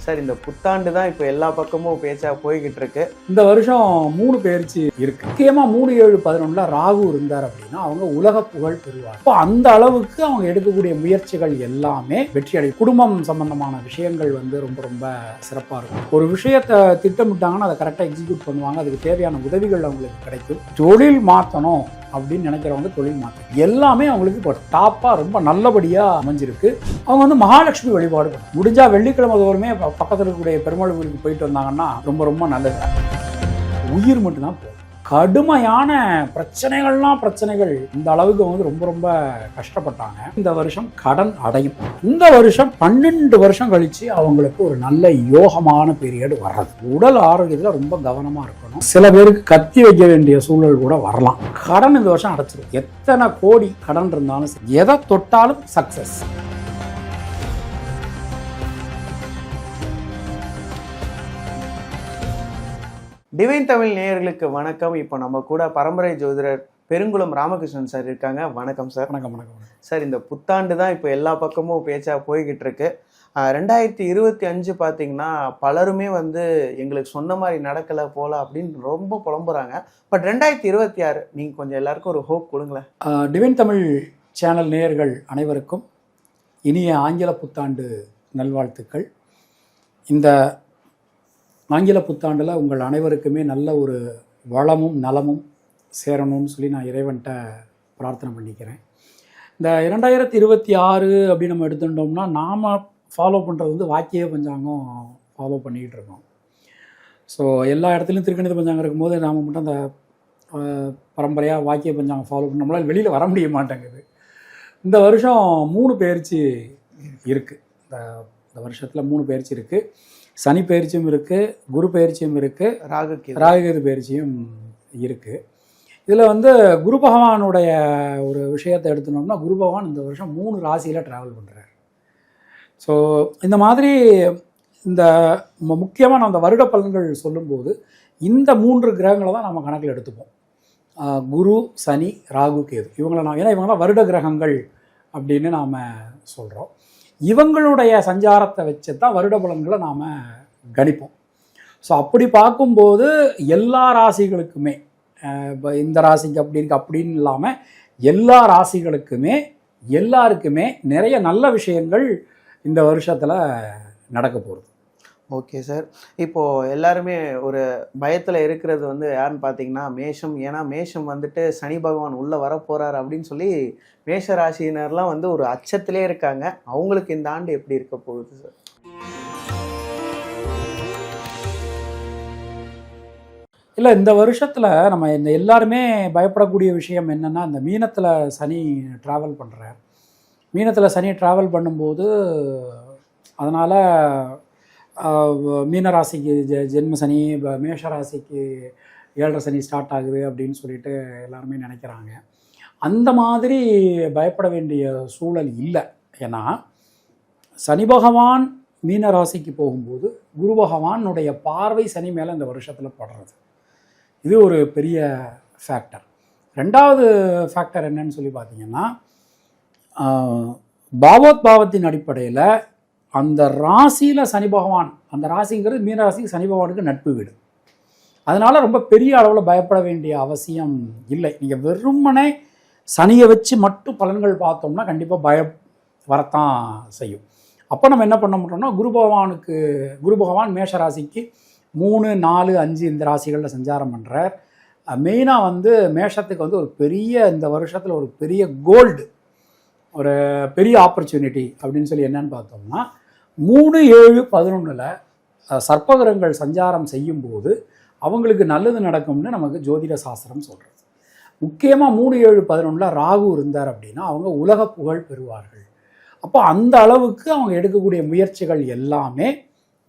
Sir இந்த புத்தாண்டு தான் இப்போ எல்லா பக்கமும் பேச்சா போய்கிட்டு இருக்கு. இந்த வருஷம் 3 பெயர்ச்சி இருக்கு. முக்கியமா 3-7-11 ராகு இருந்தார் அப்படின்னா அவங்க உலக புகழ் பெறுவார். இப்போ அந்த அளவுக்கு அவங்க எடுக்கக்கூடிய முயற்சிகள் எல்லாமே வெற்றி அடையும். குடும்பம் சம்பந்தமான விஷயங்கள் ரொம்ப ரொம்ப சிறப்பாக இருக்கும். ஒரு விஷயத்தை திட்டமிட்டாங்கன்னா அதை கரெக்டாக எக்ஸிக்யூட் பண்ணுவாங்க. அதுக்கு தேவையான உதவிகள் அவங்களுக்கு கிடைக்கும். தொழில் மாற்றணும் அப்படின்னு நினைக்கிறவங்க தொழில் மாற்றம் எல்லாமே அவங்களுக்கு இப்போ டாப்பாக ரொம்ப நல்லபடியாக அமைஞ்சிருக்கு. அவங்க மகாலட்சுமி வழிபாடு முடிஞ்சா வெள்ளிக்கிழமை தோறுமே பக்கத்தில் இருக்கக்கூடிய பெருமாள் கோயிலுக்கு போயிட்டு வந்தாங்கன்னா ரொம்ப ரொம்ப நல்லது. உயிர் மட்டும்தான் போகும். கடுமையான பிரச்சனைகள் இந்த அளவுக்கு ரொம்ப ரொம்ப கஷ்டப்பட்டாங்க. இந்த வருஷம் கடன் அடையும். இந்த வருஷம் 12 வருஷம் கழிச்சு அவங்களுக்கு ஒரு நல்ல யோகமான பீரியட் வர்றது. உடல் ஆரோக்கியத்தில் ரொம்ப கவனமா இருக்கணும். சில பேருக்கு கத்தி வைக்க வேண்டிய சூழல் கூட வரலாம். கடன் இந்த வருஷம் அடைச்சிடும். எத்தனை கோடி கடன் இருந்தாலும் எதை தொட்டாலும் சக்சஸ். டிவைன் தமிழ் நேயர்களுக்கு வணக்கம். இப்போ நம்ம கூட பரம்பரை ஜோதிடர் பெருங்குளம் ராமகிருஷ்ணன் சார் இருக்காங்க. வணக்கம் சார். வணக்கம். சார் இந்த புத்தாண்டு தான் இப்போ எல்லா பக்கமும் பேச்சா போய்கிட்டு இருக்கு. 2025 பார்த்தீங்கன்னா பலருமே எங்களுக்கு சொன்ன மாதிரி நடக்கலை போல அப்படின்னு ரொம்ப புலம்புறாங்க. பட் 2026 நீங்கள் கொஞ்சம் எல்லாருக்கும் ஒரு ஹோப் கொடுங்களேன். டிவைன் தமிழ் சேனல் நேயர்கள் அனைவருக்கும் இனிய ஆங்கில புத்தாண்டு நல்வாழ்த்துக்கள். இந்த ஆங்கில புத்தாண்டில் உங்கள் அனைவருக்குமே நல்ல ஒரு வளமும் நலமும் சேரணும்னு சொல்லி நான் இறைவன்கிட்ட பிரார்த்தனை பண்ணிக்கிறேன். இந்த 2026 அப்படின்னு நம்ம எடுத்துட்டோம்னா நாம் ஃபாலோ பண்ணுறது வாக்கிய பஞ்சாங்கம் ஃபாலோ பண்ணிக்கிட்டு இருக்கோம். ஸோ எல்லா இடத்துலையும் திருக்கணித பஞ்சாங்கம் இருக்கும்போது நாம் மட்டும் அந்த பரம்பரையாக வாக்கிய பஞ்சாங்கம் ஃபாலோ பண்ண நம்மளால் வெளியில் வர முடிய மாட்டேங்குது. இந்த வருஷம் 3 பெயர்ச்சி இருக்குது. இந்த வருஷத்தில் 3 பெயர்ச்சி இருக்குது. சனி பயிற்சியும் இருக்குது, குரு பயிற்சியும் இருக்குது, ராகுகேது பயிற்சியும் இருக்குது. இதில் குரு பகவானுடைய ஒரு விஷயத்தை எடுத்துனோம்னா குரு பகவான் இந்த வருஷம் 3 ராசியில் ட்ராவல் பண்ணுறார். ஸோ இந்த மாதிரி இந்த முக்கியமாக நம்ம அந்த வருட பலன்கள் சொல்லும்போது இந்த 3 கிரகங்களை தான் நம்ம கணக்கில் எடுத்துப்போம். குரு, சனி, ராகு, கேது ஏன்னா இவங்களாம் வருட கிரகங்கள் அப்படின்னு நாம் சொல்கிறோம். இவங்களுடைய சஞ்சாரத்தை வச்சு தான் வருட பலன்களை நாம் கணிப்போம். ஸோ அப்படி பார்க்கும்போது எல்லா ராசிகளுக்குமே இப்போ இந்த ராசிக்கு அப்படி இருக்குது அப்படின்னு இல்லாமல் எல்லா ராசிகளுக்குமே எல்லாருக்குமே நிறைய நல்ல விஷயங்கள் இந்த வருஷத்தில் நடக்க போகுது. Okay sir. இப்போது எல்லாருமே ஒரு பயத்தில் இருக்கிறது யாருன்னு பார்த்தீங்கன்னா மேஷம். ஏன்னா மேஷம் சனி பகவான் உள்ளே வரப்போகிறார் அப்படின்னு சொல்லி மேஷ ராசியினர்லாம் ஒரு அச்சத்திலே இருக்காங்க. அவங்களுக்கு இந்த ஆண்டு எப்படி இருக்க போகுது சார்? இல்லை, இந்த வருஷத்தில் நம்ம இந்த எல்லாருமே பயப்படக்கூடிய விஷயம் என்னென்னா இந்த மீனத்தில் சனி ட்ராவல் பண்ணுறார். மீனத்தில் சனி ட்ராவல் பண்ணும்போது அதனால் மீனராசிக்கு ஜென்ம சனி, மேஷராசிக்கு 7.5 சனி ஸ்டார்ட் ஆகுது அப்படின்னு சொல்லிட்டு எல்லாருமே நினைக்கிறாங்க. அந்த மாதிரி பயப்பட வேண்டிய சூழல் இல்லை. ஏன்னா சனி பகவான் மீனராசிக்கு போகும்போது குரு பகவானுடைய பார்வை சனி மேலே இந்த வருஷத்தில் படுறது, இது ஒரு பெரிய ஃபேக்டர். 2வது ஃபேக்டர் என்னன்னு சொல்லி பார்த்தீங்கன்னா பாவத்தின் அடிப்படையில் அந்த ராசியில் சனி பகவான், அந்த ராசிங்கிறது மீன ராசிக்கு சனி பகவானுக்கு நட்பு வீடு. அதனால் ரொம்ப பெரிய அளவில் பயப்பட வேண்டிய அவசியம் இல்லை. நீங்கள் வெறுமனே சனியை வச்சு மட்டும் பலன்கள் பார்த்தோம்னா கண்டிப்பாக பயம் வரத்தான் செய்யும். அப்போ நம்ம என்ன பண்ண மாட்டோம்னா குரு பகவான் மேஷ ராசிக்கு 3, 4, 5 இந்த ராசிகளில் சஞ்சாரம் பண்ணுறார். மெயினாக மேஷத்துக்கு ஒரு பெரிய இந்த வருஷத்தில் ஒரு பெரிய கோல்டு, ஒரு பெரிய ஆப்பர்ச்சுனிட்டி அப்படின்னு சொல்லி என்னன்னு பார்த்தோம்னா 3-7-11 சர்ப்பகிரகங்கள் சஞ்சாரம் செய்யும்போது அவங்களுக்கு நல்லது நடக்கும்னு நமக்கு ஜோதிட சாஸ்திரம் சொல்கிறது. முக்கியமாக 3-7-11 ராகு இருந்தார் அப்படின்னா அவங்க உலக புகழ் பெறுவார்கள். அப்போ அந்த அளவுக்கு அவங்க எடுக்கக்கூடிய முயற்சிகள் எல்லாமே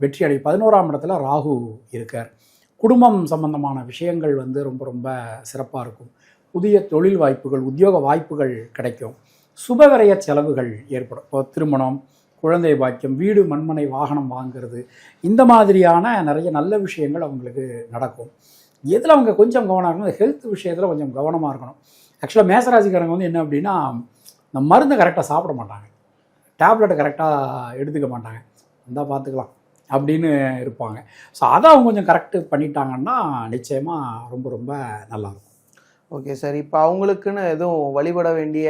வெற்றி அடையும். 11ஆம் இடத்துல ராகு இருக்கார். குடும்பம் சம்பந்தமான விஷயங்கள் ரொம்ப ரொம்ப சிறப்பாக இருக்கும். புதிய தொழில் வாய்ப்புகள், உத்தியோக வாய்ப்புகள் கிடைக்கும். சுபவிரய செலவுகள் ஏற்படும். இப்போ திருமணம், குழந்தை பாக்கியம், வீடு, மண்மனை, வாகனம் வாங்கிறது, இந்த மாதிரியான நிறைய நல்ல விஷயங்கள் அவங்களுக்கு நடக்கும். எதில் அவங்க கொஞ்சம் கவனம் இருக்கணும், ஹெல்த் விஷயத்தில் கொஞ்சம் கவனமாக இருக்கணும். ஆக்சுவலாக மேசராசிக்காரங்க என்ன அப்படின்னா இந்த மருந்தை கரெக்டாக சாப்பிட மாட்டாங்க, டேப்லெட்டை கரெக்டாக எடுத்துக்க மாட்டாங்க. வந்தால் பார்த்துக்கலாம் அப்படின்னு இருப்பாங்க. ஸோ அதை அவங்க கொஞ்சம் கரெக்டு பண்ணிட்டாங்கன்னா நிச்சயமாக ரொம்ப ரொம்ப நல்லாயிருக்கும். Okay sir. இப்போ அவங்களுக்குன்னு எதுவும் வழிபட வேண்டிய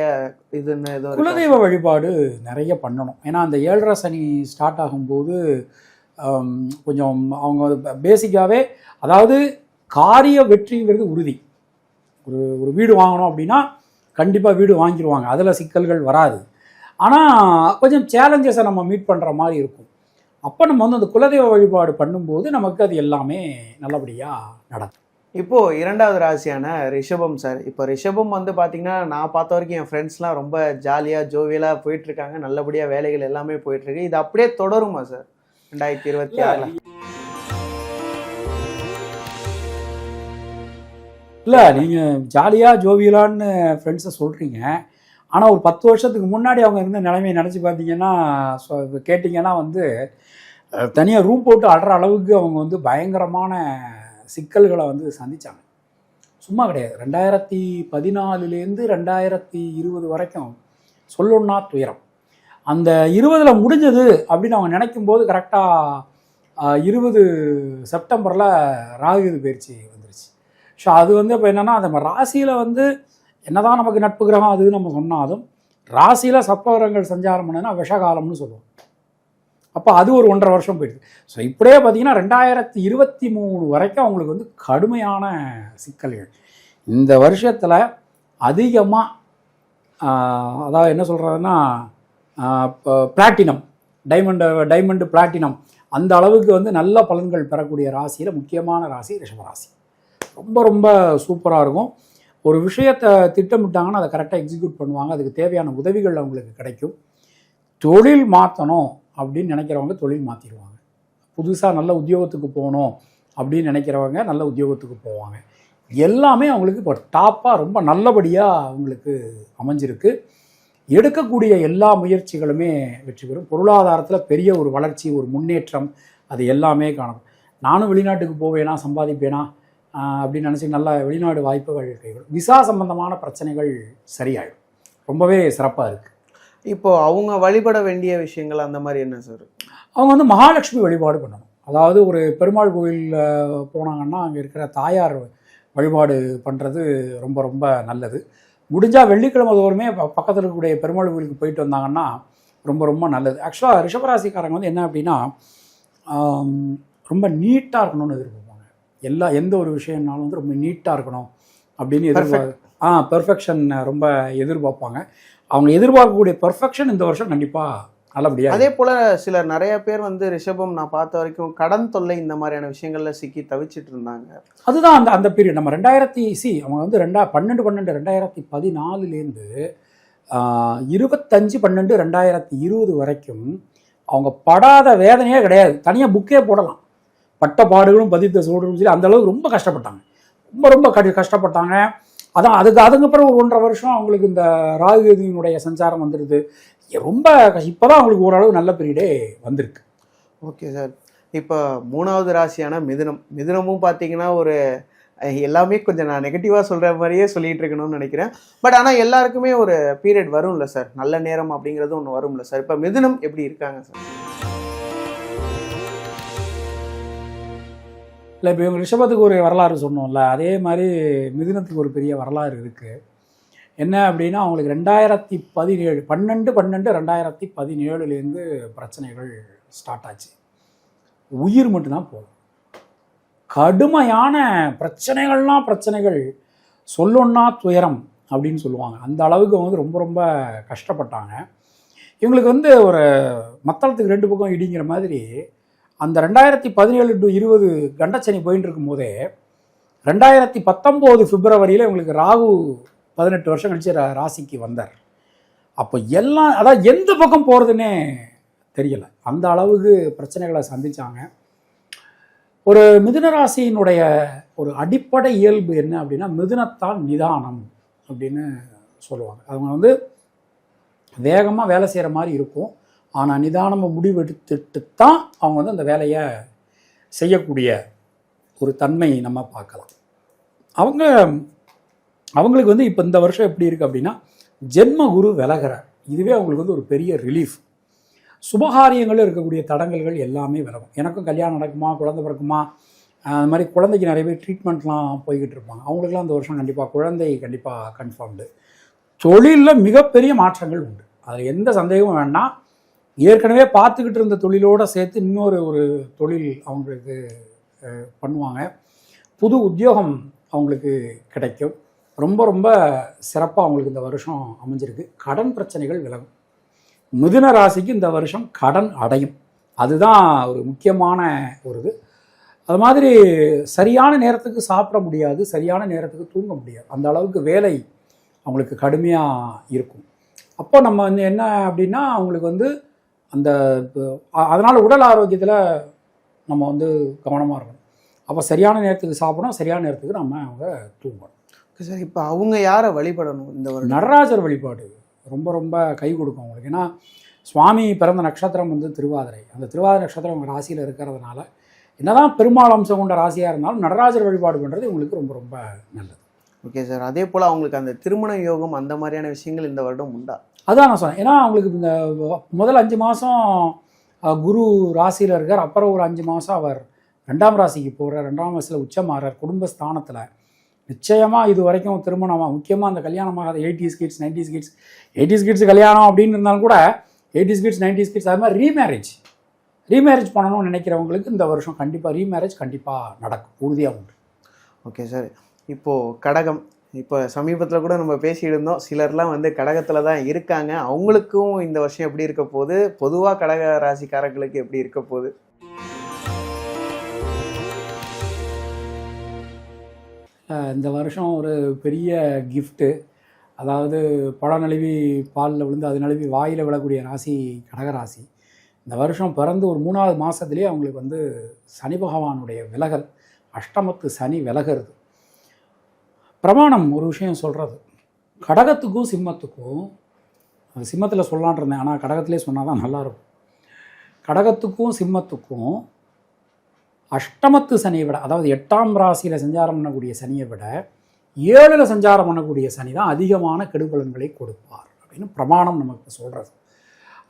இதுன்னு எதுவும் குலதெய்வ வழிபாடு நிறைய பண்ணணும். ஏன்னா அந்த 7.5 சனி ஸ்டார்ட் ஆகும்போது கொஞ்சம் அவங்க பேசிக்காகவே, அதாவது காரிய வெற்றிங்கிறது உறுதி. ஒரு வீடு வாங்கணும் அப்படின்னா கண்டிப்பாக வீடு வாங்கிடுவாங்க, அதில் சிக்கல்கள் வராது. ஆனால் கொஞ்சம் சேலஞ்சஸை நம்ம மீட் பண்ணுற மாதிரி இருக்கும். அப்போ நம்ம வந்து அந்த குலதெய்வ வழிபாடு பண்ணும்போது நமக்கு அது எல்லாமே நல்லபடியாக நடக்கும். இப்போது 2வது ராசியான ரிஷபம் சார். இப்போ ரிஷபம் வந்து பார்த்திங்கன்னா, நான் பார்த்த வரைக்கும் என் ஃப்ரெண்ட்ஸ்லாம் ரொம்ப ஜாலியாக ஜோவியலாக போயிட்டுருக்காங்க. நல்லபடியாக வேலைகள் எல்லாமே போயிட்டுருக்கு. இது அப்படியே தொடருமா சார் 2026? இல்லை, நீங்கள் ஜாலியாக ஜோவியலான்னு ஃப்ரெண்ட்ஸை சொல்கிறீங்க. ஆனால் ஒரு 10 வருஷத்துக்கு முன்னாடி அவங்க இருந்த நிலைமையை நினச்சி பார்த்தீங்கன்னா, கேட்டிங்கன்னா வந்து தனியாக ரூம் போட்டு அடுற அளவுக்கு அவங்க வந்து பயங்கரமான சிக்கல்களை வந்து சந்தித்தாங்க. சும்மா கிடையாது. 2014லேருந்து 2020 வரைக்கும் சொல்லணுன்னா துயரம். அந்த 20ல் முடிஞ்சது அப்படின்னு அவங்க நினைக்கும் போது கரெக்டாக 20 செப்டம்பரில் ராகு பயிற்சி வந்துருச்சு. ஸோ அது வந்து இப்போ என்னென்னா, அந்த ராசியில் வந்து என்னதான் நமக்கு நட்பு கிரகம் அதுன்னு நம்ம சொன்னாலும், ராசியில் சப்பவரங்கள் சஞ்சாரம் பண்ணுன்னா விஷகாலம்னு சொல்லுவோம். அப்போ அது ஒரு 1.5 வருஷம் போயிடுது. ஸோ இப்படியே பார்த்தீங்கன்னா 2023 வரைக்கும் அவங்களுக்கு வந்து கடுமையான சிக்கல்கள். இந்த வருஷத்தில் அதிகமாக அதாவது என்ன சொல்கிறதுன்னா, பிளாட்டினம், டைமண்டு பிளாட்டினம் அந்த அளவுக்கு வந்து நல்ல பலன்கள் பெறக்கூடிய ராசியில் முக்கியமான ராசி ரிஷபராசி. ரொம்ப ரொம்ப சூப்பராக இருக்கும். ஒரு விஷயத்தை திட்டமிட்டாங்கன்னா அதை கரெக்டாக எக்ஸிக்யூட் பண்ணுவாங்க. அதுக்கு தேவையான உதவிகள் அவங்களுக்கு கிடைக்கும். தொழில் மாற்றணும் அப்படின்னு நினைக்கிறவங்க தொழில் மாற்றிடுவாங்க. புதுசாக நல்ல உத்தியோகத்துக்கு போகணும் அப்படின்னு நினைக்கிறவங்க நல்ல உத்தியோகத்துக்கு போவாங்க. எல்லாமே அவங்களுக்கு இப்போ டாப்பாக ரொம்ப நல்லபடியாக அவங்களுக்கு அமைஞ்சிருக்கு. எடுக்கக்கூடிய எல்லா முயற்சிகளுமே வெற்றி பெறும். பொருளாதாரத்தில் பெரிய ஒரு வளர்ச்சி, ஒரு முன்னேற்றம், அது எல்லாமே காணும். நானும் வெளிநாட்டுக்கு போவேனா, சம்பாதிப்பேனா அப்படின்னு நினச்சி நல்ல வெளிநாடு வாய்ப்புகள் கைவிடும். விசா சம்பந்தமான பிரச்சனைகள் சரியாயிடும். ரொம்பவே சிறப்பாக இருக்குது. இப்போது அவங்க வழிபட வேண்டிய விஷயங்கள் அந்த மாதிரி என்ன சார்? அவங்க வந்து மகாலட்சுமி வழிபாடு பண்ணணும். அதாவது ஒரு பெருமாள் கோயிலில் போனாங்கன்னா அங்கே இருக்கிற தாயார் வழிபாடு பண்ணுறது ரொம்ப ரொம்ப நல்லது. முடிஞ்சால் வெள்ளிக்கிழமை தோறுமே பக்கத்தில் இருக்கக்கூடிய பெருமாள் கோயிலுக்கு போயிட்டு வந்தாங்கன்னா ரொம்ப ரொம்ப நல்லது. ஆக்சுவலாக ரிஷபராசிக்காரங்க வந்து என்ன அப்படின்னா, ரொம்ப நீட்டாக இருக்கணும்னு எதிர்பார்ப்பாங்க. எந்த ஒரு விஷயம்னாலும் வந்து ரொம்ப நீட்டாக இருக்கணும் அப்படின்னு பெர்ஃபெக்ஷன் ரொம்ப எதிர்பார்ப்பாங்க. அவங்க எதிர்பார்க்கக்கூடிய பெர்ஃபெக்ஷன் இந்த வருஷம் கண்டிப்பாக நல்லபடியாக. அதே போல் சிலர் நிறைய பேர் வந்து ரிஷபம் நான் பார்த்த வரைக்கும் கடன் தொல்லை இந்த மாதிரியான விஷயங்களில் சிக்கி தவிச்சிட்டு இருந்தாங்க. அதுதான் அந்த பீரியட். நம்ம அவங்க வந்து 2014லேருந்து 25/12/2020 வரைக்கும் அவங்க படாத வேதனையே கிடையாது. தனியாக புக்கே போடலாம். பட்ட பாடுகளும் பதித்த சூடுகளும் சொல்லி அந்தளவுக்கு ரொம்ப கஷ்டப்பட்டாங்க. ரொம்ப ரொம்ப கஷ்டப்பட்டாங்க. அதுக்கப்புறம் ஒரு 1.5 வருஷம் அவங்களுக்கு இந்த ராகுகேதுவினுடைய சஞ்சாரம் வந்துடுது. ரொம்ப இப்போ தான் அவங்களுக்கு ஓரளவு நல்ல பீரியடே வந்திருக்கு. Okay sir. இப்போ 3வது ராசியான மிதுனமும் பார்த்தீங்கன்னா ஒரு எல்லாமே கொஞ்சம் நான் நெகட்டிவாக சொல்கிற மாதிரியே சொல்லிகிட்டு இருக்கணும்னு நினைக்கிறேன். பட் ஆனால் எல்லாருக்குமே ஒரு பீரியட் வரும்ல சார், நல்ல நேரம் அப்படிங்கிறது ஒன்று வரும்ல சார். இப்போ மிதுனம் எப்படி இருக்காங்க சார்? இல்லை, இப்போ இவங்க ரிஷபத்துக்கு ஒரு வரலாறு சொன்னோம்ல, அதே மாதிரி மிதுனத்துக்கு ஒரு பெரிய வரலாறு இருக்குது. என்ன அப்படின்னா, அவங்களுக்கு 12/12/2017 பிரச்சனைகள் ஸ்டார்ட் ஆச்சு. உயிர் மட்டும்தான் போகும். கடுமையான பிரச்சனைகள் சொல்லணுன்னா துயரம் அப்படின்னு சொல்லுவாங்க. அந்த அளவுக்கு வந்து ரொம்ப ரொம்ப கஷ்டப்பட்டாங்க. இவங்களுக்கு வந்து ஒரு மத்தளத்துக்கு 2 பக்கம் இடிங்கிற மாதிரி அந்த 2017 to 20 கண்டச்சனி போயின்னு இருக்கும்போதே 2019 பிப்ரவரியில் இவங்களுக்கு ராகு 18 வருஷம் கழிச்சு ராசிக்கு வந்தார். அப்போ எல்லாம் அதாவது எந்த பக்கம் போகிறதுன்னே தெரியலை. அந்த அளவுக்கு பிரச்சனைகளை சந்தித்தாங்க. ஒரு மிதுன ராசியினுடைய ஒரு அடிப்படை இயல்பு என்ன அப்படின்னா, மிதுனத்தால் நிதானம் அப்படின்னு சொல்லுவாங்க. அவங்க வந்து வேகமாக வேலை செய்கிற மாதிரி இருக்கும். ஆனால் நிதானமாக முடிவெடுத்துட்டு தான் அவங்க வந்து அந்த வேலையை செய்யக்கூடிய ஒரு தன்மை நம்ம பார்க்கலாம். அவங்களுக்கு வந்து இப்போ இந்த வருஷம் எப்படி இருக்குது அப்படின்னா, ஜென்ம குரு விலகிறார். இதுவே அவங்களுக்கு வந்து ஒரு பெரிய ரிலீஃப். சுபகாரியங்கள் இருக்கக்கூடிய தடங்கல்கள் எல்லாமே விலகும். எனக்கும் கல்யாணம் நடக்குமா, குழந்தை பிறக்குமா, அது மாதிரி குழந்தைக்கு நிறைய பேர் ட்ரீட்மெண்ட்லாம் போய்கிட்டு இருப்பாங்க. அவங்களுக்குலாம் இந்த வருஷம் கண்டிப்பாக குழந்தை கண்டிப்பாக கன்ஃபார்ம்டு. தொழிலில் மிகப்பெரிய மாற்றங்கள் உண்டு, அதில் எந்த சந்தேகமும் வேண்டாம். ஏற்கனவே பார்த்துக்கிட்டு இருந்த தொழிலோடு சேர்த்து இன்னொரு ஒரு தொழில் அவங்களுக்கு பண்ணுவாங்க. புது உத்தியோகம் அவங்களுக்கு கிடைக்கும். ரொம்ப ரொம்ப சிறப்பாக அவங்களுக்கு இந்த வருஷம் அமைஞ்சிருக்கு. கடன் பிரச்சனைகள் விலகும். மிதுன ராசிக்கு இந்த வருஷம் கடன் அடையும், அதுதான் ஒரு முக்கியமான ஒரு இது. அது மாதிரி சரியான நேரத்துக்கு சாப்பிட முடியாது, சரியான நேரத்துக்கு தூங்க முடியாது, அந்த அளவுக்கு வேலை அவங்களுக்கு கடுமையாக இருக்கும். அப்போ நம்ம வந்து என்ன அப்படின்னா அவங்களுக்கு வந்து அந்த அதனால் உடல் ஆரோக்கியத்தில் நம்ம வந்து கவனமாக இருக்கணும். அப்போ சரியான நேரத்துக்கு சாப்பிடணும், சரியான நேரத்துக்கு நம்ம அவங்க தூங்கணும். சார், இப்போ அவங்க யாரை வழிபடணும் இந்த வருடம்? நடராஜர் வழிபாடு ரொம்ப ரொம்ப கை கொடுக்கும் அவங்களுக்கு. ஏன்னா சுவாமி பிறந்த நட்சத்திரம் வந்து திருவாதிரை. அந்த திருவாதிரை நட்சத்திரம் அவங்க ராசியில் இருக்கிறதுனால என்னதான் பெருமாள் அம்சம் கொண்ட ராசியாக இருந்தாலும் நடராஜர் வழிபாடு பண்ணுறது உங்களுக்கு ரொம்ப ரொம்ப நல்லது. ஓகே சார், அதே போல் அவங்களுக்கு அந்த திருமண யோகம் அந்த மாதிரியான விஷயங்கள் இந்த வருடம் உண்டா? அதான் நான் சொன்னேன். ஏன்னா அவங்களுக்கு இந்த முதல் 5 மாதம் குரு ராசியில் இருக்கார். அப்புறம் ஒரு 5 மாதம் அவர் 2ஆம் ராசிக்கு போகிறார். 2ஆம் ராசியில் உச்சமாகிறார் குடும்பஸ்தானத்தில். நிச்சயமாக இது வரைக்கும் திருமணமாக முக்கியமாக அந்த கல்யாணமாக 80s kids 90s kids 80s kids கல்யாணம் அப்படின்னு இருந்தாலும் கூட 80s கிட்ஸ் 90s கிட்ஸ் அது மாதிரி ரீமேரேஜ் பண்ணணும்னு நினைக்கிறவங்களுக்கு இந்த வருஷம் கண்டிப்பாக ரீமேரேஜ் கண்டிப்பாக நடக்கும், உறுதியாக உண்டு. ஓகே சார், இப்போது கடகம், இப்போ சமீபத்தில் கூட நம்ம பேசிகிட்டு இருந்தோம், சிலர்லாம் வந்து கடகத்தில் தான் இருக்காங்க, அவங்களுக்கும் இந்த வருஷம் எப்படி இருக்க போகுது, பொதுவாக கடக ராசிக்காரர்களுக்கு எப்படி இருக்க போகுது? இந்த வருஷம் ஒரு பெரிய கிஃப்ட்டு, அதாவது பழம் நழுவி பாலில் விழுந்து அது நழுவி வாயில் விழக்கூடிய ராசி கடகராசி. இந்த வருஷம் பிறந்து ஒரு 3வது மாதத்துலேயே அவங்களுக்கு வந்து சனி பகவானுடைய விலகல், அஷ்டமத்து சனி விலகிறது. பிரமாணம் ஒரு விஷயம் சொல்கிறது, கடகத்துக்கும் சிம்மத்துக்கும், அது சிம்மத்தில் சொல்லலான் இருந்தேன் ஆனால் கடகத்திலே சொன்னால் தான் நல்லாயிருக்கும். கடகத்துக்கும் சிம்மத்துக்கும் அஷ்டமத்து சனியை விட, அதாவது 8ஆம் ராசியில் சஞ்சாரம் பண்ணக்கூடிய சனியை விட 7ல் சஞ்சாரம் பண்ணக்கூடிய சனி தான் அதிகமான கெடுபலன்களை கொடுப்பார் அப்படின்னு பிரமாணம் நமக்கு சொல்கிறது.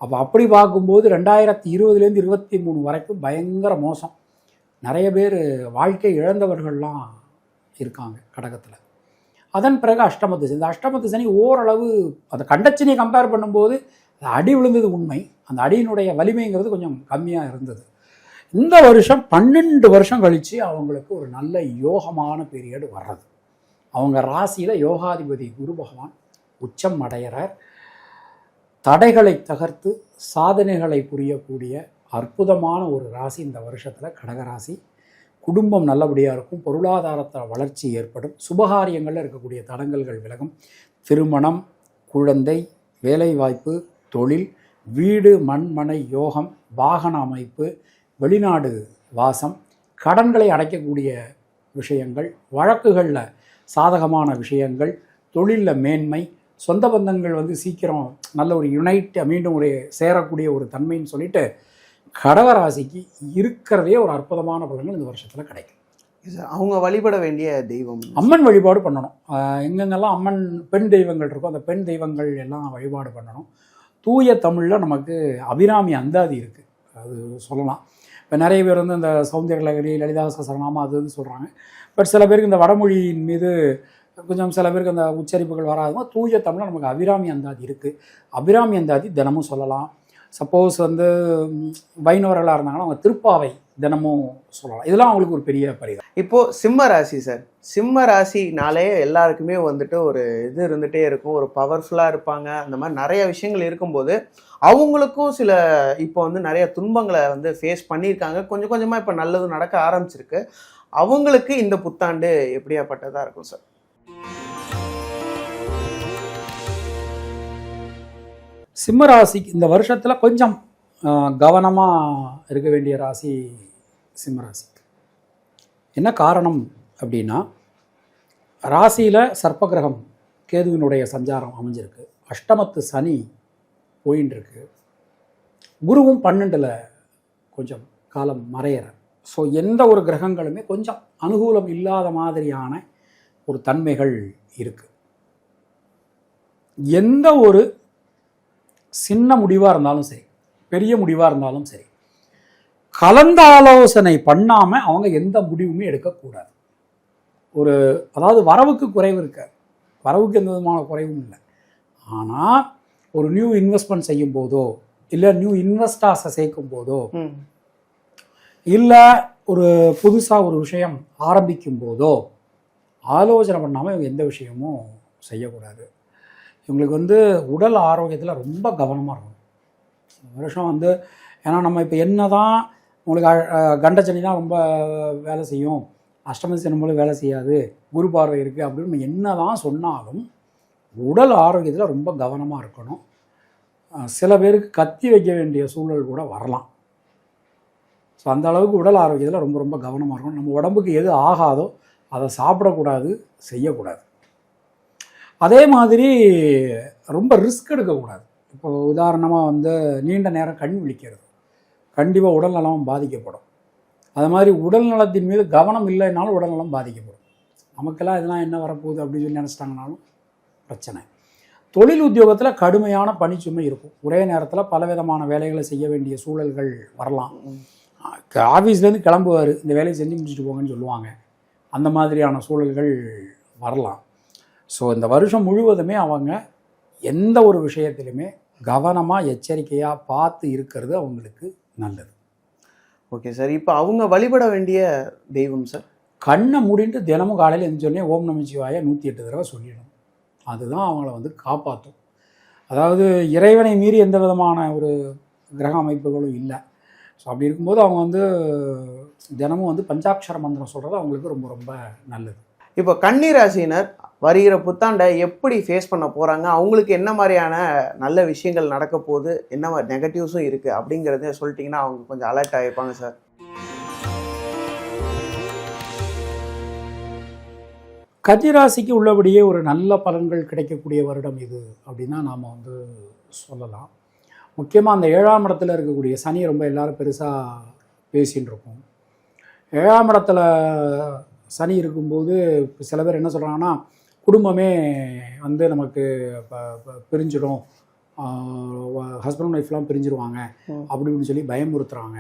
அப்போ அப்படி பார்க்கும்போது 2020லேருந்து 23 வரைக்கும் பயங்கர மோசம். நிறைய பேர் வாழ்க்கை இழந்தவர்கள்லாம் இருக்காங்க கடகத்தில். அதன் பிறகு அஷ்டமத்து சனி. இந்த அஷ்டமத்து சனி ஓரளவு அந்த கண்டச்சனியை கம்பேர் பண்ணும்போது அடி விழுந்தது உண்மை, அந்த அடியினுடைய வலிமைங்கிறது கொஞ்சம் கம்மியாக இருந்தது. இந்த வருஷம் 12 வருஷம் கழித்து அவங்களுக்கு ஒரு நல்ல யோகமான பீரியடு வர்றது. அவங்க ராசியில் யோகாதிபதி குரு பகவான் உச்சம் அடைகிறார். தடைகளை தகர்த்து சாதனைகளை புரியக்கூடிய அற்புதமான ஒரு ராசி இந்த வருஷத்தில் கடகராசி. குடும்பம் நல்லபடியாக இருக்கும், பொருளாதாரத்தில் வளர்ச்சி ஏற்படும், சுபகாரியங்களில் இருக்கக்கூடிய தடங்கல்கள் விலகும். திருமணம், குழந்தை, வேலைவாய்ப்பு, தொழில், வீடு மண் மனை யோகம், வாகன அமைப்பு, வெளிநாடு வாசம், கடன்களை அடைக்கக்கூடிய விஷயங்கள், வழக்குகளில் சாதகமான விஷயங்கள், தொழிலில் மேன்மை, சொந்த பந்தங்கள் வந்து சீக்கிரம் நல்ல ஒரு மீண்டும் ஒரு சேரக்கூடிய ஒரு தன்மைன்னு சொல்லிட்டு கடகராசிக்கு இருக்கிறதே ஒரு அற்புதமான பலன்கள் இந்த வருஷத்தில் கிடைக்கும். அவங்க வழிபட வேண்டிய தெய்வம், அம்மன் வழிபாடு பண்ணணும். எங்கெங்கெல்லாம் அம்மன் பெண் தெய்வங்கள் இருக்கோ அந்த பெண் தெய்வங்கள் எல்லாம் வழிபாடு பண்ணணும். தூய தமிழில் நமக்கு அபிராமி அந்தாதி இருக்குது, அது சொல்லலாம். இப்போ நிறைய பேர் வந்து இந்த சௌந்தர்யலகரி, லலிதா சஹஸ்ரநாமம் அது இது சொல்கிறாங்க. பட் சில பேருக்கு இந்த வடமொழியின் மீது கொஞ்சம் சில பேருக்கு அந்த உச்சரிப்புகள் வராதுமா. தூய தமிழில் நமக்கு அபிராமி அந்தாதி இருக்குது. அபிராமி அந்தாதி தினமும் சொல்லலாம். சப்போஸ் வந்து வைணவர்களாக இருந்தாங்கன்னா அவங்க திருப்பாவை தினமும் சொல்லலாம். இதெல்லாம் அவங்களுக்கு ஒரு பெரிய பரிகாரம். இப்போது சிம்ம ராசி சார், சிம்ம ராசினாலே எல்லாருக்குமே வந்துட்டு ஒரு இது இருந்துகிட்டே இருக்கும், ஒரு பவர்ஃபுல்லாக இருப்பாங்க, அந்த மாதிரி நிறைய விஷயங்கள் இருக்கும்போது அவங்களுக்கும் சில இப்போ வந்து நிறைய துன்பங்களை வந்து ஃபேஸ் பண்ணியிருக்காங்க. கொஞ்சம் கொஞ்சமாக இப்போ நல்லது நடக்க ஆரம்பிச்சிருக்கு. அவங்களுக்கு இந்த புத்தாண்டு எப்படியாப்பட்டதாக இருக்கும் சார்? சிம்ம ராசிக்கு இந்த வருஷத்தில் கொஞ்சம் கவனமாக இருக்க வேண்டிய ராசி சிம்ம ராசி. என்ன காரணம் அப்படின்னா, ராசியில் சர்ப்பகிரகம் கேதுவினுடைய சஞ்சாரம் அமைஞ்சிருக்கு, அஷ்டமத்து சனி போயின்னு இருக்கு, குருவும் 12ல் கொஞ்சம் காலம் மறையிறார். ஸோ எந்த ஒரு கிரகங்களுமே கொஞ்சம் அனுகூலம் இல்லாத மாதிரியான ஒரு தன்மைகள் இருக்குது. எந்த ஒரு சின்ன முடிவாக இருந்தாலும் சரி, பெரிய முடிவாக இருந்தாலும் சரி, கலந்த ஆலோசனை பண்ணாமல் அவங்க எந்த முடிவுமே எடுக்கக்கூடாது. அதாவது வரவுக்கு குறைவு இருக்காது, வரவுக்கு எந்த விதமான குறைவும் இல்லை. ஆனால் ஒரு நியூ இன்வெஸ்ட்மெண்ட் செய்யும் போதோ, இல்லை நியூ இன்வெஸ்டர்ஸை சேர்க்கும் போதோ, இல்லை ஒரு புதுசாக ஒரு விஷயம் ஆரம்பிக்கும் போதோ ஆலோசனை பண்ணாமல் இவங்க எந்த விஷயமும் செய்யக்கூடாது. இவங்களுக்கு உடல் ஆரோக்கியத்தில் ரொம்ப கவனமாக இருக்கணும். வருஷம் ஏன்னா நம்ம இப்போ என்ன தான் உங்களுக்கு கண்டச்சனி தான் ரொம்ப வேலை செய்யும், அஷ்டமதி சனி மூலம் வேலை செய்யாது, குரு பார்வை இருக்குது அப்படின்னு நம்ம என்ன தான் சொன்னாலும் உடல் ஆரோக்கியத்தில் ரொம்ப கவனமாக இருக்கணும். சில பேருக்கு கத்தி வைக்க வேண்டிய சூழல் கூட வரலாம். ஸோ அந்த அளவுக்கு உடல் ஆரோக்கியத்தில் ரொம்ப ரொம்ப கவனமாக இருக்கணும். நம்ம உடம்புக்கு எது ஆகாதோ அதை சாப்பிடக்கூடாது, செய்யக்கூடாது. அதே மாதிரி ரொம்ப ரிஸ்க் எடுக்கக்கூடாது. இப்போ உதாரணமாக நீண்ட நேரம் கண் விழிக்கிறது கண்டிப்பாக உடல் நலம் பாதிக்கப்படும். அது மாதிரி உடல் நலத்தின் மீது கவனம் இல்லைனாலும் உடல் நலம் பாதிக்கப்படும். நமக்கெல்லாம் இதெல்லாம் என்ன வரப்போகுது அப்படின்னு சொல்லி நினச்சிட்டாங்கனாலும் பிரச்சனை. தொழில் உத்தியோகத்தில் கடுமையான பணிச்சுமை இருக்கும். ஒரே நேரத்தில் பலவிதமான வேலைகளை செய்ய வேண்டிய சூழல்கள் வரலாம். ஆஃபீஸ்லேருந்து கிளம்புவார், இந்த வேலையை செஞ்சு முடிச்சுட்டு போங்கன்னு சொல்லுவாங்க, அந்த மாதிரியான சூழல்கள் வரலாம். ஸோ இந்த வருஷம் முழுவதுமே அவங்க எந்த ஒரு விஷயத்திலுமே கவனமாக எச்சரிக்கையாக பார்த்து இருக்கிறது அவங்களுக்கு நல்லது. Okay sir. இப்போ அவங்க வழிபட வேண்டிய தெய்வம் சார்? கண்ணை மூடிட்டு தினமும் காலையில் எழுந்தோடனே ஓம் நமச்சிவாய 108 தடவை சொல்லிடணும். அதுதான் அவங்கள காப்பாற்றும். அதாவது இறைவனை மீறி எந்த விதமான ஒரு கிரக அமைப்புகளும் இல்லை. ஸோ அப்படி இருக்கும்போது அவங்க தினமும் பஞ்சாட்சர மந்திரம் சொல்கிறது அவங்களுக்கு ரொம்ப ரொம்ப நல்லது. இப்போ கன்னி ராசியினர் வருகிற புத்தாண்டை எப்படி ஃபேஸ் பண்ண போகிறாங்க, அவங்களுக்கு என்ன மாதிரியான நல்ல விஷயங்கள் நடக்க போகுது, என்ன மாதிரி நெகட்டிவ்ஸும் இருக்குது அப்படிங்கிறத சொல்லிட்டிங்கன்னா அவங்க கொஞ்சம் அலர்ட் ஆகிருப்பாங்க சார். கன்னிராசிக்கு உள்ளபடியே ஒரு நல்ல பலன்கள் கிடைக்கக்கூடிய வருடம் இது அப்படின்னா நாம் சொல்லலாம். முக்கியமாக அந்த 7ஆம் இடத்துல இருக்கக்கூடிய சனி ரொம்ப எல்லாரும் பெருசாக பேசின்னு இருக்கோம். 7ஆம் இடத்துல சனி இருக்கும்போது சில பேர் என்ன சொல்கிறாங்கன்னா, குடும்பமே நமக்கு பிரிஞ்சிடும், ஹஸ்பண்ட் அண்ட் ஒய்ஃப்லாம் பிரிஞ்சிருவாங்க அப்படின்னு சொல்லி பயமுறுத்துகிறாங்க.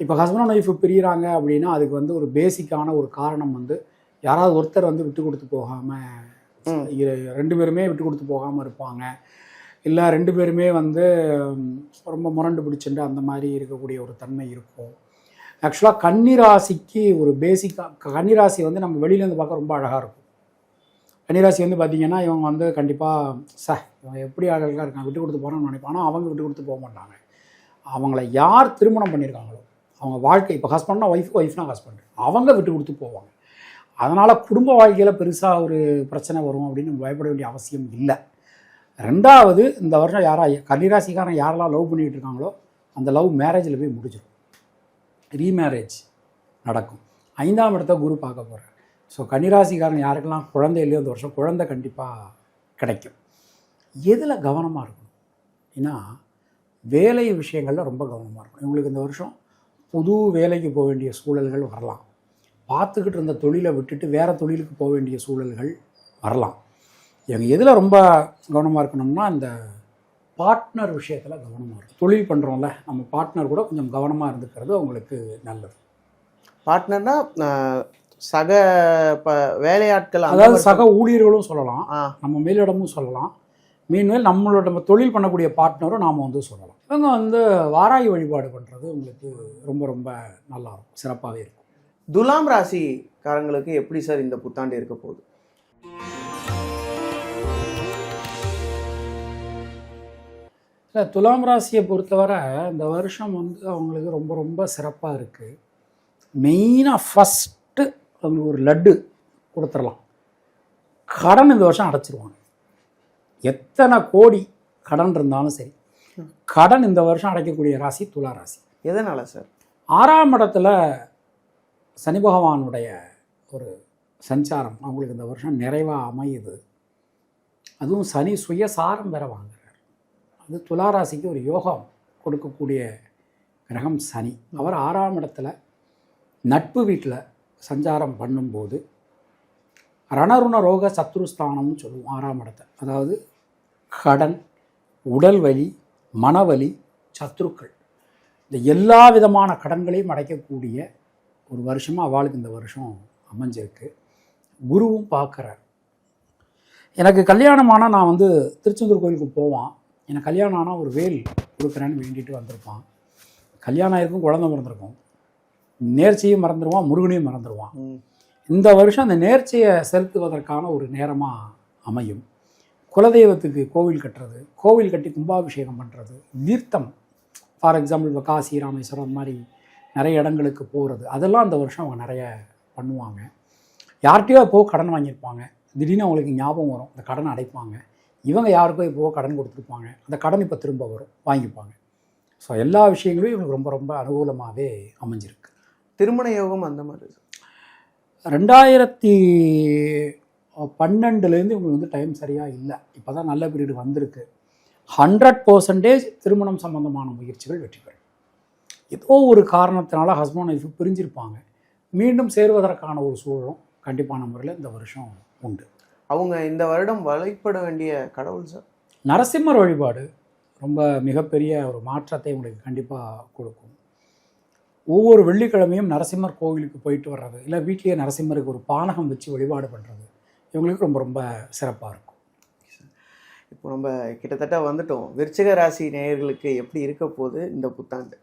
இப்போ ஹஸ்பண்ட் அண்ட் ஒய்ஃப் பிரிகிறாங்க அப்படின்னா அதுக்கு ஒரு பேசிக்கான ஒரு காரணம் யாராவது ஒருத்தர் விட்டு கொடுத்து போகாமல், 2 பேருமே விட்டு கொடுத்து போகாமல் இருப்பாங்க, இல்லை 2 பேருமே ரொம்ப முரண்டு பிடிச்சிட்டு அந்த மாதிரி இருக்கக்கூடிய ஒரு தன்மை இருக்கும். ஆக்சுவலாக கன்னிராசிக்கு ஒரு பேசிக்காக கன்னிராசி நம்ம வெளியிலேருந்து பார்க்க ரொம்ப அழகாக இருக்கும். கன்னிராசி பார்த்திங்கன்னா இவங்க கண்டிப்பாக இவங்க எப்படி அழகாக இருக்காங்க, விட்டு கொடுத்து போகிறான்னு நினைப்பாங்க. ஆனால் அவங்க விட்டு கொடுத்து போக மாட்டாங்க. அவங்கள யார் திருமணம் பண்ணியிருக்காங்களோ அவங்க வாழ்க்கை, இப்போ ஹஸ்பண்ட்னா ஒய்ஃப்னா ஹஸ்பண்ட், அவங்க விட்டு கொடுத்து போவாங்க. அதனால் குடும்ப வாழ்க்கையில் பெருசாக ஒரு பிரச்சனை வரும் அப்படின்னு பயப்பட வேண்டிய அவசியம் இல்லை. 2வது, இந்த வருஷம் கன்னிராசிக்காரன் யாரெல்லாம் லவ் பண்ணிகிட்டு இருக்காங்களோ அந்த லவ் மேரேஜில் போய் முடிஞ்சிடும், ரீமேரேஜ் நடக்கும். 5ஆம் இடத்த குரு பார்க்க போகிறார். ஸோ கன்னிராசிக்காரன் யாருக்கெல்லாம் குழந்தை இல்லையோ அந்த வருஷம் குழந்தை கண்டிப்பாக கிடைக்கும். எதில் கவனமாக இருக்கணும்? ஏன்னா வேலை விஷயங்களில் ரொம்ப கவனமாக இருக்கணும். இவங்களுக்கு இந்த வருஷம் புது வேலைக்கு போக வேண்டிய சூழல்கள் வரலாம். பார்த்துக்கிட்டு இருந்த தொழிலை விட்டுட்டு வேறு தொழிலுக்கு போக வேண்டிய சூழல்கள் வரலாம். இவங்க எதில் ரொம்ப கவனமாக இருக்கணும்னா இந்த பார்ட்னர் விஷயத்தில் கவனமாக இருக்கும். தொழில் பண்ணுறோம்ல, நம்ம பார்ட்னர் கூட கொஞ்சம் கவனமாக இருந்துக்கிறது அவங்களுக்கு நல்லது. பார்ட்னர்னா சக வேலையாட்கள், அதாவது சக ஊழியர்களும் சொல்லலாம், நம்ம மேலிடமும் சொல்லலாம், மீன்மேல் நம்மளோட தொழில் பண்ணக்கூடிய பார்ட்னரும் நாம் சொல்லலாம். இவங்க வாராகி வழிபாடு பண்ணுறது உங்களுக்கு ரொம்ப ரொம்ப நல்லாயிருக்கும், சிறப்பாகவே இருக்கும். துலாம் ராசிக்காரங்களுக்கு எப்படி சார் இந்த புத்தாண்டு இருக்க போகுது? இல்லை, துலாம் ராசியை பொறுத்தவரை இந்த வருஷம் அவங்களுக்கு ரொம்ப ரொம்ப சிறப்பாக இருக்குது. மெயினாக ஃபஸ்ட்டு அவங்களுக்கு ஒரு லட்டு கொடுத்துடலாம். கடன் இந்த வருஷம் அடைச்சிருவாங்க. எத்தனை கோடி கடன் இருந்தாலும் சரி, கடன் இந்த வருஷம் அடைக்கக்கூடிய ராசி துலா ராசி. எதனால் சார்? 6ஆம் இடத்துல சனி பகவானுடைய ஒரு சஞ்சாரம் அவங்களுக்கு இந்த வருஷம் நிறைவாக அமையுது. அதுவும் சனி சுயசாரம் வேற வாங்குறார். அது துளாராசிக்கு ஒரு யோகம் கொடுக்கக்கூடிய கிரகம் சனி. அவர் 6ஆம் இடத்துல நட்பு வீட்டில் சஞ்சாரம் பண்ணும்போது ரணருண ரோக சத்ருஸ்தானம்னு சொல்லுவோம் 6ஆம் இடத்தை. அதாவது கடன், உடல் வலி, மனவலி, சத்துருக்கள், இந்த எல்லா விதமான கடன்களையும் அடைக்கக்கூடிய ஒரு வருஷமாக அவளுக்கு இந்த வருஷம் அமைஞ்சிருக்கு. குருவும் பார்க்குறார். எனக்கு கல்யாணமானால் நான் வந்து திருச்செந்தூர் கோயிலுக்கு போவான், எனக்கு கல்யாணம் ஆனால் ஒரு வேல் கொடுக்குறேன்னு வேண்டிட்டு வந்திருப்பான். கல்யாணம் ஆயிருக்கும், குழந்தை மறந்துருக்கும், நேர்ச்சியும் மறந்துடுவான், முருகனையும் மறந்துடுவான். இந்த வருஷம் அந்த நேர்ச்சியை செலுத்துவதற்கான ஒரு நேரமாக அமையும். குலதெய்வத்துக்கு கோவில் கட்டுறது, கோவில் கட்டி கும்பாபிஷேகம் பண்ணுறது, தீர்த்தம், ஃபார் எக்ஸாம்பிள் இப்போ காசி ராமேஸ்வரம் அந்த மாதிரி நிறைய இடங்களுக்கு போகிறது, அதெல்லாம் அந்த வருஷம் அவங்க நிறைய பண்ணுவாங்க. யார்கிட்டயோ இப்போ கடன் வாங்கியிருப்பாங்க, திடீர்னு அவங்களுக்கு ஞாபகம் வரும், அந்த கடனை அடைப்பாங்க. இவங்க யாருக்கோ இப்போ கடன் கொடுத்துருப்பாங்க, அந்த கடன் இப்போ திரும்ப வரும், வாங்கிப்பாங்க. ஸோ எல்லா விஷயங்களும் இவங்களுக்கு ரொம்ப ரொம்ப அனுகூலமாகவே அமைஞ்சிருக்கு. திருமண யோகம் அந்த மாதிரி 2012 இவங்களுக்கு வந்து டைம் சரியாக இல்லை. இப்போ தான் நல்ல பீரியட் வந்திருக்கு. 100% திருமணம் சம்பந்தமான முயற்சிகள் வெற்றி பெறும். ஏதோ ஒரு காரணத்தினால ஹஸ்பண்ட் ஒய்ஃப் பிரிஞ்சிருப்பாங்க, மீண்டும் சேருவதற்கான ஒரு சூழலும் கண்டிப்பான முறையில் இந்த வருஷம் உண்டு. அவங்க இந்த வருடம் வழிபட வேண்டிய கடவுள் சார்? நரசிம்மர் வழிபாடு ரொம்ப மிகப்பெரிய ஒரு மாற்றத்தை உங்களுக்கு கண்டிப்பாக கொடுக்கும். ஒவ்வொரு வெள்ளிக்கிழமையும் நரசிம்மர் கோவிலுக்கு போயிட்டு வர்றது, இல்லை வீட்டிலேயே நரசிம்மருக்கு ஒரு பானகம் வச்சு வழிபாடு பண்ணுறது இவங்களுக்கு ரொம்ப ரொம்ப சிறப்பாக இருக்கும். இப்போ நம்ம கிட்டத்தட்ட வந்துட்டோம். விருச்சிக ராசி நேயர்களுக்கு எப்படி இருக்க போகுது இந்த புத்தாண்டு?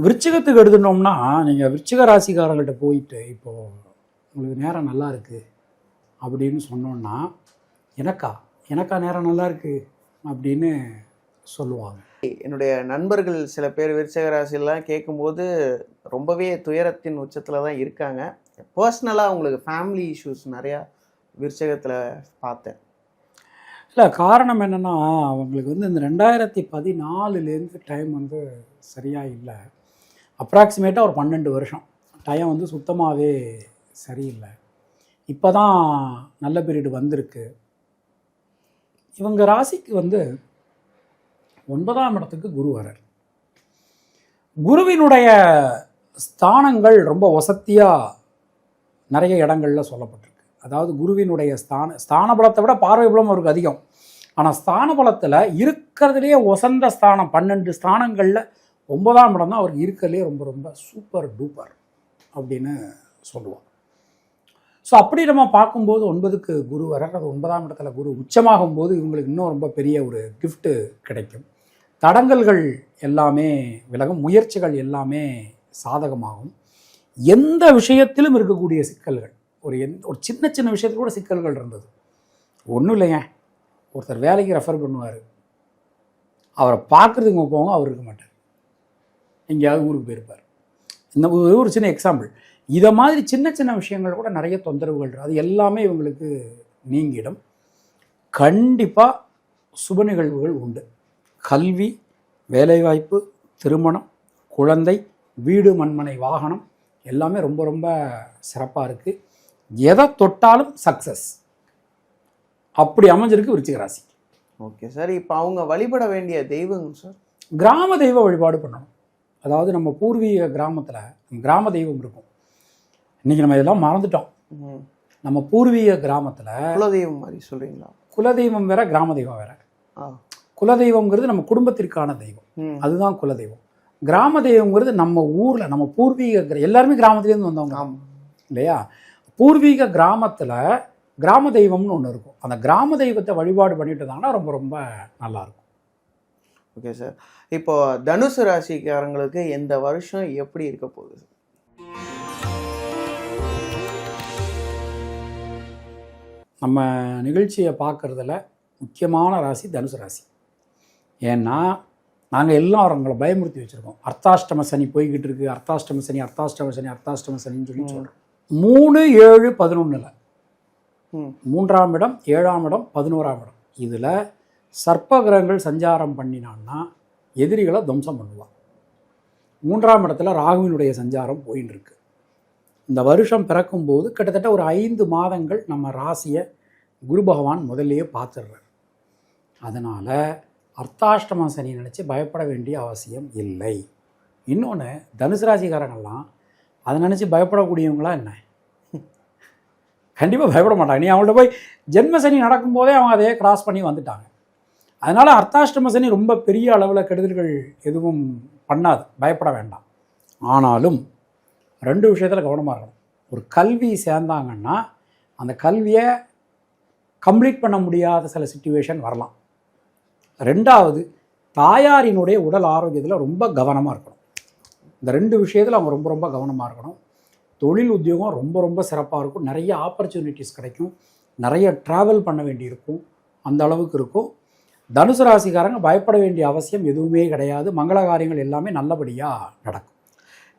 விருச்சிகத்துக்கு எடுத்துட்டோம்னா, நீங்கள் விருச்சிக ராசிக்காரங்கள்ட்ட போயிட்டு இப்போது உங்களுக்கு நேரம் நல்லா இருக்குது அப்படின்னு சொன்னோன்னா, எனக்கா நேரம் நல்லா இருக்குது அப்படின்னு சொல்லுவாங்க. என்னுடைய நண்பர்கள் சில பேர் விருச்சிக ராசியெல்லாம் கேட்கும்போது ரொம்பவே துயரத்தின் உச்சத்தில் தான் இருக்காங்க. பர்சனலாக அவங்களுக்கு ஃபேமிலி இஷ்யூஸ் நிறையா விருச்சிகத்தில் பார்த்தேன். இல்லை, காரணம் என்னென்னா, அவங்களுக்கு வந்து இந்த 2014 டைம் வந்து சரியாக இல்லை. அப்ராக்சிமேட்டாக ஒரு 12 வருஷம் டைம் வந்து சுத்தமாகவே சரியில்லை. இப்போ தான் நல்ல பீரியட் வந்திருக்கு. இவங்க ராசிக்கு வந்து 9ஆம் இடத்துக்கு குரு வரார். குருவினுடைய ஸ்தானங்கள் ரொம்ப வசத்தியாக நிறைய இடங்களில் சொல்லப்பட்டிருக்கு. அதாவது குருவினுடைய ஸ்தான பலத்தை விட பார்வை பலம் அவருக்கு அதிகம். ஆனால் ஸ்தான பலத்தில் இருக்கிறதுலேயே வசந்த ஸ்தானம் 12 ஸ்தானங்களில் 9ஆம் இடம் தான் அவருக்கு இருக்கிறதுலே ரொம்ப ரொம்ப சூப்பர் டூப்பர் அப்படின்னு சொல்லுவார். ஸோ அப்படி நம்ம பார்க்கும்போது 9க்கு குரு வர்றார். அது 9ஆம் இடத்துல குரு உச்சமாகும் போது இவங்களுக்கு இன்னும் ரொம்ப பெரிய ஒரு கிஃப்ட்டு கிடைக்கும். தடங்கல்கள் எல்லாமே விலகும், முயற்சிகள் எல்லாமே சாதகமாகும். எந்த விஷயத்திலும் இருக்கக்கூடிய சிக்கல்கள், ஒரு சின்ன சின்ன விஷயத்தில் கூட சிக்கல்கள் இருந்தது. ஒன்றும் இல்லைங்க, ஒருத்தர் வேலைக்கு ரெஃபர் பண்ணுவார், அவரை பார்க்குறதுக்கு போங்க, அவர் இருக்க மாட்டார், எங்கேயாவது ஊருக்கு போயிருப்பார். இந்த ஒரு சின்ன எக்ஸாம்பிள். இதை மாதிரி சின்ன சின்ன விஷயங்கள் கூட நிறைய தொந்தரவுகள், அது எல்லாமே இவங்களுக்கு நீங்கிடும். கண்டிப்பாக சுப நிகழ்வுகள் உண்டு. கல்வி, வேலைவாய்ப்பு, திருமணம், குழந்தை, வீடு, மண்மனை, வாகனம் எல்லாமே ரொம்ப ரொம்ப சிறப்பாக இருக்குது. எதை தொட்டாலும் சக்ஸஸ் அப்படி அமைஞ்சிருக்கு விருச்சிக ராசி. Okay sir. இப்போ அவங்க வழிபட வேண்டிய தெய்வம் சார்? கிராம தெய்வ வழிபாடு பண்ணணும். அதாவது நம்ம பூர்வீக கிராமத்தில் கிராம தெய்வம் இருக்கும். இன்றைக்கி நம்ம இதெல்லாம் மறந்துட்டோம். நம்ம பூர்வீக கிராமத்தில் குலதெய்வம் மாதிரி சொல்கிறீங்களா? குலதெய்வம் வேற, கிராம தெய்வம் வேற. குலதெய்வங்கிறது நம்ம குடும்பத்திற்கான தெய்வம், அதுதான் குலதெய்வம். கிராம தெய்வங்கிறது நம்ம ஊரில், நம்ம பூர்வீக எல்லாருமே கிராமத்துலேருந்து வந்தவங்க இல்லையா? பூர்வீக கிராமத்தில் கிராம தெய்வம்னு ஒன்று இருக்கும். அந்த கிராம தெய்வத்தை வழிபாடு பண்ணிட்டு இருந்தாங்கன்னா ரொம்ப ரொம்ப நல்லாயிருக்கும். Okay sir. இப்போது தனுசு ராசிக்காரங்களுக்கு இந்த வருஷம் எப்படி இருக்க போகுது? நம்ம நிகழ்ச்சியை பார்க்குறதுல முக்கியமான ராசி தனுசு ராசி. ஏன்னா நாங்கள் எல்லாம் அவங்களை பயமுறுத்தி வச்சுருக்கோம். அர்த்தாஷ்டம சனி போய்கிட்டு இருக்குது, அர்த்தாஷ்டம சனி சனின்னு சொல்லி சொல்கிறோம். 3, 7, 11 3ஆம் இடம், 7ஆம் இடம், 11ஆம் இடம் இதில் சர்ப்ப கிரகங்கள் சஞ்சாரம் பண்ணினான்னா எதிரிகளை துவம்சம் பண்ணுவான். 3ஆம் இடத்துல ராகுவினுடைய சஞ்சாரம் போயின்னு இருக்கு. இந்த வருஷம் பிறக்கும்போது கிட்டத்தட்ட ஒரு 5 மாதங்கள் நம்ம ராசியை குரு பகவான் முதல்லையே பார்த்துடுறார். அதனால் அர்த்தாஷ்டம சனி நினச்சி பயப்பட வேண்டிய அவசியம் இல்லை. இன்னொன்று, தனுசு ராசிக்காரங்கள்லாம் அதை நினச்சி பயப்படக்கூடியவங்களா என்ன? கண்டிப்பாக பயப்பட மாட்டாங்க. நீ அவங்கள்ட்ட போய் ஜென்ம சனி நடக்கும்போதே அவங்க அதையே கிராஸ் பண்ணி வந்துட்டாங்க. அதனால் அர்த்தாஷ்டம சனி ரொம்ப பெரிய அளவில் கெடுதல்கள் எதுவும் பண்ணாது, பயப்பட வேண்டாம். ஆனாலும் 2 விஷயத்தில் கவனமாக இருக்கணும். ஒரு கல்வி சேர்ந்தாங்கன்னா அந்த கல்வியை கம்ப்ளீட் பண்ண முடியாத சில சிச்சுவேஷன் வரலாம். 2வது, தாயாரினுடைய உடல் ஆரோக்கியத்தில் ரொம்ப கவனமாக இருக்கணும். இந்த 2 விஷயத்தில் அவங்க ரொம்ப ரொம்ப கவனமாக இருக்கணும். தொழில் உத்தியோகம் ரொம்ப ரொம்ப சிறப்பாக இருக்கும். நிறைய ஆப்பர்ச்சுனிட்டிஸ் கிடைக்கும். நிறைய ட்ராவல் பண்ண வேண்டியிருக்கும். அந்த அளவுக்கு இருக்கும். தனுசு ராசிக்காரங்க பயப்பட வேண்டிய அவசியம் எதுவுமே கிடையாது. மங்கள காரியங்கள் எல்லாமே நல்லபடியாக நடக்கும்.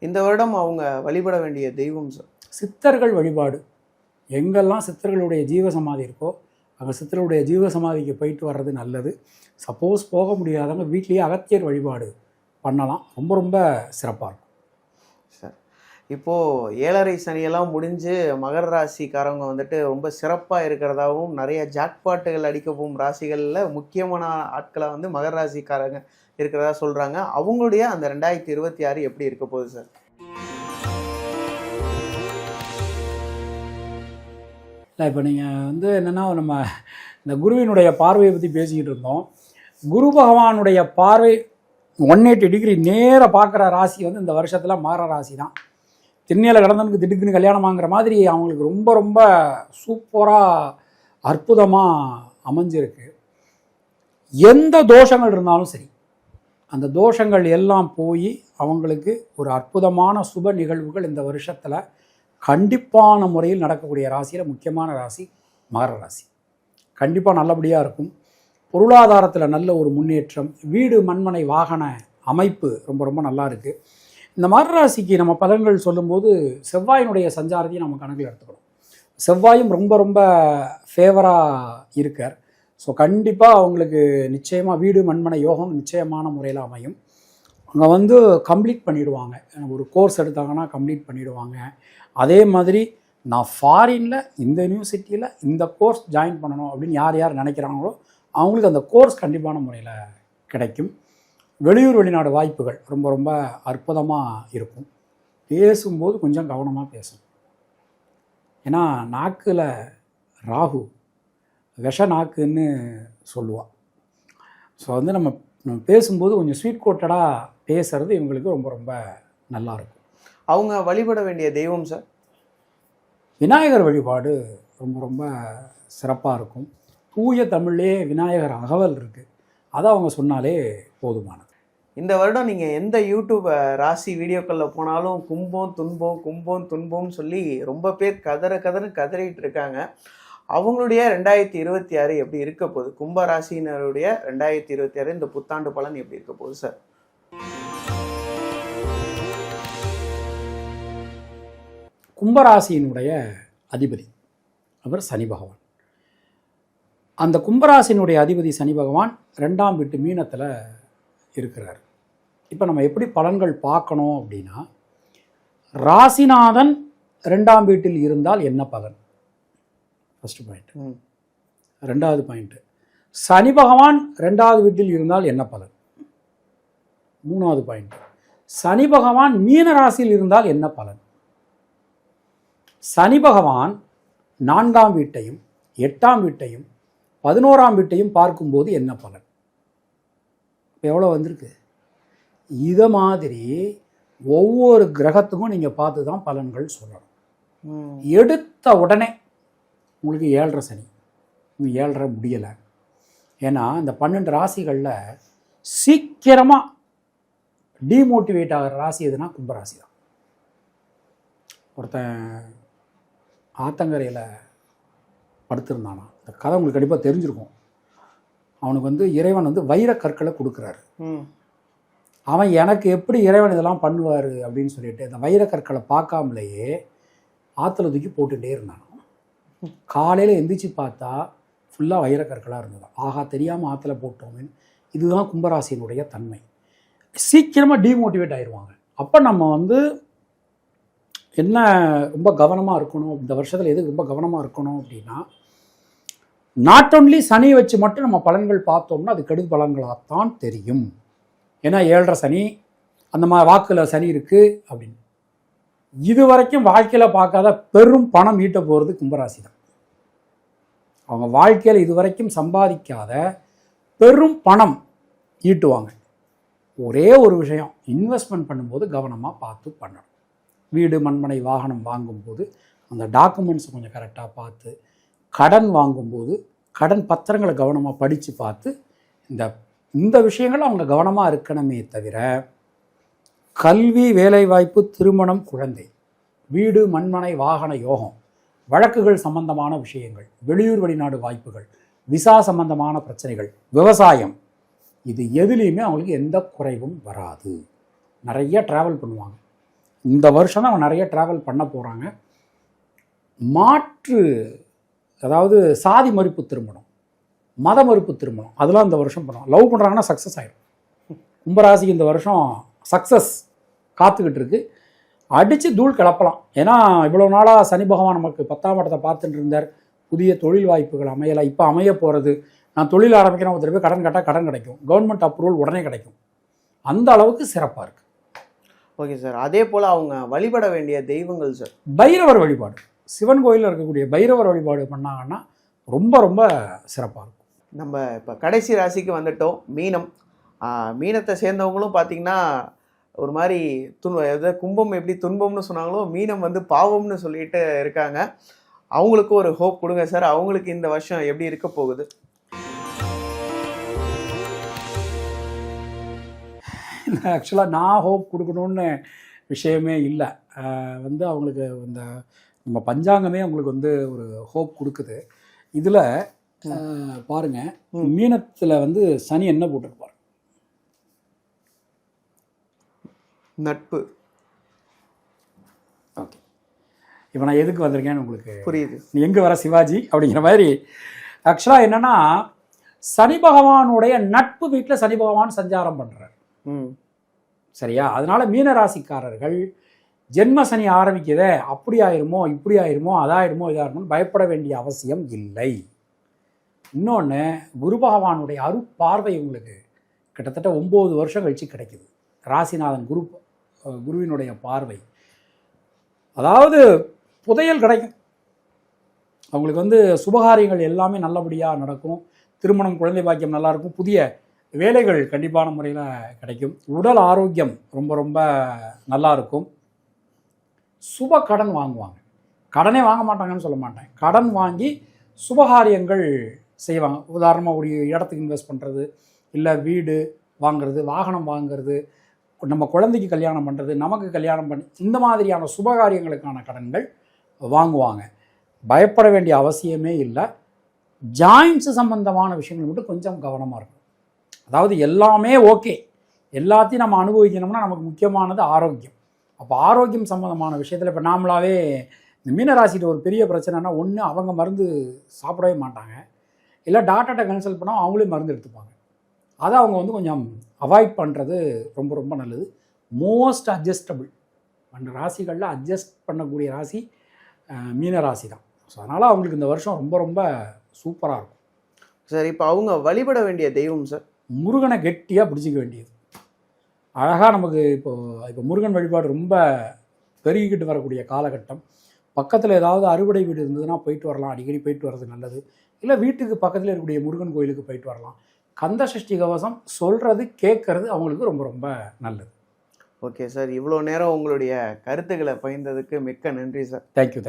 இந்த வருடம் அவங்க வழிபட வேண்டிய தெய்வம் சார்? சித்தர்கள் வழிபாடு. எங்கெல்லாம் சித்தர்களுடைய ஜீவசமாதி இருக்கோ அங்கே சித்தர்களுடைய ஜீவசமாதிக்கு போயிட்டு வர்றது நல்லது. சப்போஸ் போக முடியாதவங்க வீட்லேயே அகத்தியர் வழிபாடு பண்ணலாம். ரொம்ப ரொம்ப சிறப்பாக இருக்கும் சார். இப்போது 7.5 சனியெல்லாம் முடிஞ்சு மகர ராசிக்காரவங்க வந்துட்டு ரொம்ப சிறப்பாக இருக்கிறதாகவும் நிறைய ஜாக்பாட்டுகள் அடிக்க போகும் ராசிகளில் முக்கியமான ஆட்களை வந்து மகர ராசிக்காரங்க இருக்கிறதா சொல்கிறாங்க. அவங்களுடைய அந்த 2026 எப்படி இருக்க போகுது சார்? இல்லை, இப்போ நீங்கள் வந்து என்னென்னா, நம்ம இந்த குருவினுடைய பார்வையை பற்றி பேசிக்கிட்டு இருந்தோம். குரு பகவானுடைய பார்வை 180 டிகிரி நேராக பார்க்குற ராசி வந்து இந்த வருஷத்தில் மகர ராசி தான். திண்ணையில் கடந்தவனுக்கு திடுக்குன்னு கல்யாணம் வாங்குற மாதிரி அவங்களுக்கு ரொம்ப ரொம்ப சூப்பராக அற்புதமாக அமைஞ்சிருக்கு. எந்த தோஷங்கள் இருந்தாலும் சரி, அந்த தோஷங்கள் எல்லாம் போய் அவங்களுக்கு ஒரு அற்புதமான சுப நிகழ்வுகள் இந்த வருஷத்தில் கண்டிப்பான முறையில் நடக்கக்கூடிய ராசியில் முக்கியமான ராசி மகர ராசி. கண்டிப்பாக நல்லபடியாக இருக்கும். பொருளாதாரத்தில் நல்ல ஒரு முன்னேற்றம், வீடு மண்மனை வாகன அமைப்பு ரொம்ப ரொம்ப நல்லா இருக்குது. இந்த மகர ராசிக்கு நம்ம பலன்கள் சொல்லும்போது செவ்வாயினுடைய சஞ்சாரத்தையும் நம்ம கணக்கில் எடுத்துக்கணும். செவ்வாயும் ரொம்ப ரொம்ப ஃபேவராக இருக்கார். ஸோ கண்டிப்பாக அவங்களுக்கு நிச்சயமாக வீடு மண்மனை யோகம் நிச்சயமான முறையில் அமையும். அங்கே வந்து கம்ப்ளீட் பண்ணிவிடுவாங்க. ஒரு கோர்ஸ் எடுத்தாங்கன்னா கம்ப்ளீட் பண்ணிவிடுவாங்க. அதே மாதிரி நான் ஃபாரினில் இந்த யூனிவர்சிட்டியில் இந்த கோர்ஸ் ஜாயின் பண்ணணும் அப்படின்னு யார் யார் நினைக்கிறாங்களோ அவங்களுக்கு அந்த கோர்ஸ் கண்டிப்பான முறையில் கிடைக்கும். வெளியூர் வெளிநாடு வாய்ப்புகள் ரொம்ப ரொம்ப அற்புதமாக இருக்கும். பேசும்போது கொஞ்சம் கவனமாக பேசணும். ஏன்னா நாக்கில் ராகு விஷ நாக்குன்னு சொல்லுவாள். ஸோ வந்து நம்ம பேசும்போது கொஞ்சம் ஸ்வீட் கோட்டடாக பேசுகிறது இவங்களுக்கு ரொம்ப ரொம்ப நல்லாயிருக்கும். அவங்க வழிபட வேண்டிய தெய்வம் சார்? விநாயகர் வழிபாடு ரொம்ப ரொம்ப சிறப்பாக இருக்கும். தூய தமிழ்லே விநாயகர் அகவல் இருக்குது, அதை அவங்க சொன்னாலே போதுமானது. இந்த வருடம் நீங்கள் எந்த யூடியூப் ராசி வீடியோக்களில் போனாலும் கும்பம் துன்பம் கும்பம் துன்பம்னு சொல்லி ரொம்ப பேர் கதறிட்டு இருக்காங்க. அவங்களுடைய 2026 எப்படி இருக்க போகுது? கும்ப ராசியினருடைய 2026 இந்த புத்தாண்டு பலன் எப்படி இருக்க போகுது சார்? கும்பராசியினுடைய அதிபதி அவர் சனி பகவான். அந்த கும்பராசியினுடைய அதிபதி சனி பகவான் 2ஆம் வீட்டு மீனத்தில் இருக்கிறார். இப்போ நம்ம எப்படி பலன்கள் பார்க்கணும் அப்படின்னா, ராசிநாதன் 2ஆம் வீட்டில் இருந்தால் என்ன பலன்? First point. 2வது பாயிண்ட், சனி பகவான் 2வது வீட்டில் இருந்தால் என்ன பலன்? 3வது பாயிண்ட், சனி பகவான் மீன ராசியில் இருந்தால் என்ன பலன்? சனி பகவான் 4ஆம் வீட்டையும் 8ஆம் வீட்டையும் 11ஆம் வீட்டையும் பார்க்கும்போது என்ன பலன்? எவ்வளோ வந்திருக்கு? இதை மாதிரி ஒவ்வொரு கிரகத்துக்கும் நீங்கள் பார்த்து தான் பலன்கள் சொல்லணும். எடுத்த உடனே உங்களுக்கு 7.5 சனி, 7.5 முடியலை. ஏன்னா இந்த 12 ராசிகளில் சீக்கிரமாக டிமோட்டிவேட் ஆகிற ராசி எதுனா கும்பராசி தான். ஒருத்தன் ஆத்தங்கரையில் படுத்திருந்தானா, இந்த கதை உங்களுக்கு கண்டிப்பாக தெரிஞ்சிருக்கும். அவனுக்கு வந்து இறைவன் வந்து வைரக்கற்களை கொடுக்குறாரு. அவன் எனக்கு எப்படி இறைவன் இதெல்லாம் பண்ணுவார் அப்படின்னு சொல்லிட்டு இந்த வைரக்கற்களை பார்க்காமலேயே ஆற்றுல தூக்கி போட்டுகிட்டே இருந்தான். காலையில் எந்திரிச்சு பார்த்தா ஃபுல்லாக வைரக்கற்களாக இருந்தது. ஆகா, தெரியாமல் ஆற்றுல போட்டோமேன்னு. இதுதான் கும்பராசியினுடைய தன்மை. சீக்கிரமாக டிமோட்டிவேட் ஆயிடுவாங்க. அப்போ நம்ம வந்து என்ன ரொம்ப கவனமாக இருக்கணும், இந்த வருஷத்தில் எது ரொம்ப கவனமாக இருக்கணும் அப்படின்னா, நாட் ஒன்லி சனி வச்சு மட்டும் நம்ம பலன்கள் பார்த்தோம்னா அது கெடுது பலன்களாகத்தான் தெரியும். ஏன்னா 7.5 சனி, அந்த மாதிரி வாக்கில் சனி இருக்குது அப்படின்னு. இது வரைக்கும் வாழ்க்கையில் பார்க்காத பெரும் பணம் ஈட்ட போகிறது கும்பராசி தான். அவங்க வாழ்க்கையில் இது வரைக்கும் சம்பாதிக்காத பெரும் பணம் ஈட்டுவாங்க. ஒரே ஒரு விஷயம், இன்வெஸ்ட்மெண்ட் பண்ணும்போது கவனமாக பார்த்து பண்ணணும். வீடு மண்மனை வாகனம் வாங்கும்போது அந்த டாக்குமெண்ட்ஸை கொஞ்சம் கரெக்டாக பார்த்து, கடன் வாங்கும்போது கடன் பத்திரங்களை கவனமாக படித்து பார்த்து இந்த விஷயங்கள் அவங்க கவனமாக இருக்கணுமே தவிர, கல்வி, வேலைவாய்ப்பு, திருமணம், குழந்தை, வீடு மண்மனை வாகன யோகம், வழக்குகள் சம்பந்தமான விஷயங்கள், வெளியூர் வெளிநாடு வாய்ப்புகள், விசா சம்பந்தமான பிரச்சனைகள், விவசாயம், இது எதுலேயுமே அவங்களுக்கு எந்த குறைவும் வராது. நிறைய ட்ராவல் பண்ணுவாங்க. இந்த வருஷம் தான் அவங்க நிறைய ட்ராவல் பண்ண போகிறாங்க. மாற்று, அதாவது சாதி மறுப்பு திருமணம், மத மறுப்பு திருமணம், அதெல்லாம் இந்த வருஷம் பண்ணுவாங்க. லவ் பண்ணுறாங்கன்னா சக்ஸஸ் ஆகிடும். கும்பராசிக்கு இந்த வருஷம் சக்ஸஸ் காத்துக்கிட்டு இருக்கு. அடித்து தூள் கிளப்பலாம். ஏன்னா இவ்வளோ நாளாக சனி பகவான் நமக்கு 10ஆம் இடத்தை பார்த்துட்டு இருந்தார். புதிய தொழில் வாய்ப்புகள் அமையலை. இப்போ அமைய போகிறது. நான் தொழில் ஆரம்பிக்கிறேன், ஒருத்தர் போய் கடன் கேட்டால் கடன் கிடைக்கும். கவர்மெண்ட் அப்ரூவல் உடனே கிடைக்கும். அந்த அளவுக்கு சிறப்பாக இருக்குது. Okay sir. அதே போல் அவங்க வழிபட வேண்டிய தெய்வங்கள் சார்? பைரவர் வழிபாடு, சிவன் கோயிலில் இருக்கக்கூடிய பைரவர் வழிபாடு பண்ணாங்கன்னா ரொம்ப ரொம்ப சிறப்பாக இருக்கும். நம்ம இப்போ கடைசி ராசிக்கு வந்துட்டோம், மீனம். மீனத்தை சேர்ந்தவங்களும் பார்த்திங்கன்னா ஒரு மாதிரி எதாவது கும்பம் எப்படி துன்பம்னு சொன்னாங்களோ, மீனம் வந்து பாவம்னு சொல்லிட்டு இருக்காங்க. அவங்களுக்கு ஒரு ஹோப் கொடுங்க சார். அவங்களுக்கு இந்த வருஷம் எப்படி இருக்க போகுது? ஆக்சுவலாக நான் ஹோப் கொடுக்கணுன்னு விஷயமே இல்லை. அவங்களுக்கு இந்த நம்ம பஞ்சாங்கமே அவங்களுக்கு ஒரு ஹோப் கொடுக்குது. இதில் பாருங்கள், மீனத்தில் சனி என்ன போட்டிருப்பார்? நட்பு. ஓகே, இப்போ நான் எதுக்கு வந்திருக்கேன்னு உங்களுக்கு புரியுது. நீ எங்கே வர சிவாஜி அப்படிங்கிற மாதிரி. ஆக்சுவலாக என்னென்னா, சனி பகவானுடைய நட்பு வீட்டில் சனி பகவான் சஞ்சாரம் பண்ணுறார். சரியா? அதனால மீன ராசிக்காரர்கள் ஜென்ம சனி ஆரம்பிக்குதே, அப்படி ஆயிருமோ இப்படி ஆயிருமோ அதாயிருமோ இதாயிருமோன்னு பயப்பட வேண்டிய அவசியம் இல்லை. இன்னொன்று, குரு பகவானுடைய அருட்பார்வை உங்களுக்கு கிட்டத்தட்ட 9 வருஷம் கழிச்சு கிடைக்குது. ராசிநாதன் குருவினுடைய பார்வை, அதாவது புதையல் கிடைக்கும் அவங்களுக்கு. சுபகாரியங்கள் எல்லாமே நல்லபடியாக நடக்கும். திருமணம், குழந்தை பாக்கியம் நல்லாயிருக்கும். புதிய வேலைகள் கண்டிப்பான முறையில் கிடைக்கும். உடல் ஆரோக்கியம் ரொம்ப ரொம்ப நல்லா இருக்கும். சுப கடன் வாங்குவாங்க. கடனே வாங்க மாட்டாங்கன்னு சொல்ல மாட்டேன். கடன் வாங்கி சுபகாரியங்கள் செய்வாங்க. உதாரணமாக ஒரு இடத்துக்கு இன்வெஸ்ட் பண்ணுறது, இல்லை வீடு வாங்கிறது, வாகனம் வாங்கிறது, நம்ம குழந்தைக்கு கல்யாணம் பண்ணுறது, நமக்கு கல்யாணம் பண்ணி, இந்த மாதிரியான சுபகாரியங்களுக்கான கடன்கள் வாங்குவாங்க. பயப்பட வேண்டிய அவசியமே இல்லை. ஜாயின்ஸு சம்பந்தமான விஷயங்கள் மட்டும் கொஞ்சம் கவனமாக இருக்கும். அதாவது எல்லாமே ஓகே, எல்லாத்தையும் நம்ம அனுபவிக்கணும்னா நமக்கு முக்கியமானது ஆரோக்கியம். அப்போ ஆரோக்கியம் சம்மந்தமான விஷயத்தில் இப்போ நாமளாவே இந்த மீனராசியில் ஒரு பெரிய பிரச்சனைனா, ஒன்று அவங்க மருந்து சாப்பிடவே மாட்டாங்க, இல்லை டாக்டர்கிட்ட கன்சல்ட் பண்ணால் அவங்களே மருந்து எடுத்துப்பாங்க. அதை அவங்க கொஞ்சம் அவாய்ட் பண்ணுறது ரொம்ப ரொம்ப நல்லது. மோஸ்ட் அட்ஜஸ்டபிள் அந்த ராசிகளில் அட்ஜஸ்ட் பண்ணக்கூடிய ராசி மீனராசி தான். ஸோ அதனால் அவங்களுக்கு இந்த வருஷம் ரொம்ப ரொம்ப சூப்பராக இருக்கும் சார். இப்போ அவங்க வழிபட வேண்டிய தெய்வம் சார்? முருகனை கெட்டியாக பிடிச்சிக்க வேண்டியது. அழகாக நமக்கு இப்போ முருகன் வழிபாடு ரொம்ப பெருகிக்கிட்டு வரக்கூடிய காலகட்டம். பக்கத்தில் ஏதாவது அறுவடை வீடு இருந்ததுன்னா போயிட்டு வரலாம். அடிக்கடி போயிட்டு வர்றது நல்லது. இல்லை வீட்டுக்கு பக்கத்தில் இருக்கக்கூடிய முருகன் கோயிலுக்கு போயிட்டு வரலாம். கந்த சஷ்டி கவசம் சொல்கிறது கேட்கறது அவங்களுக்கு ரொம்ப ரொம்ப நல்லது. ஓகே சார், இவ்வளோ நேரம் உங்களுடைய கருத்துக்களை பகிர்ந்ததுக்கு மிக்க நன்றி சார். தேங்க்யூ.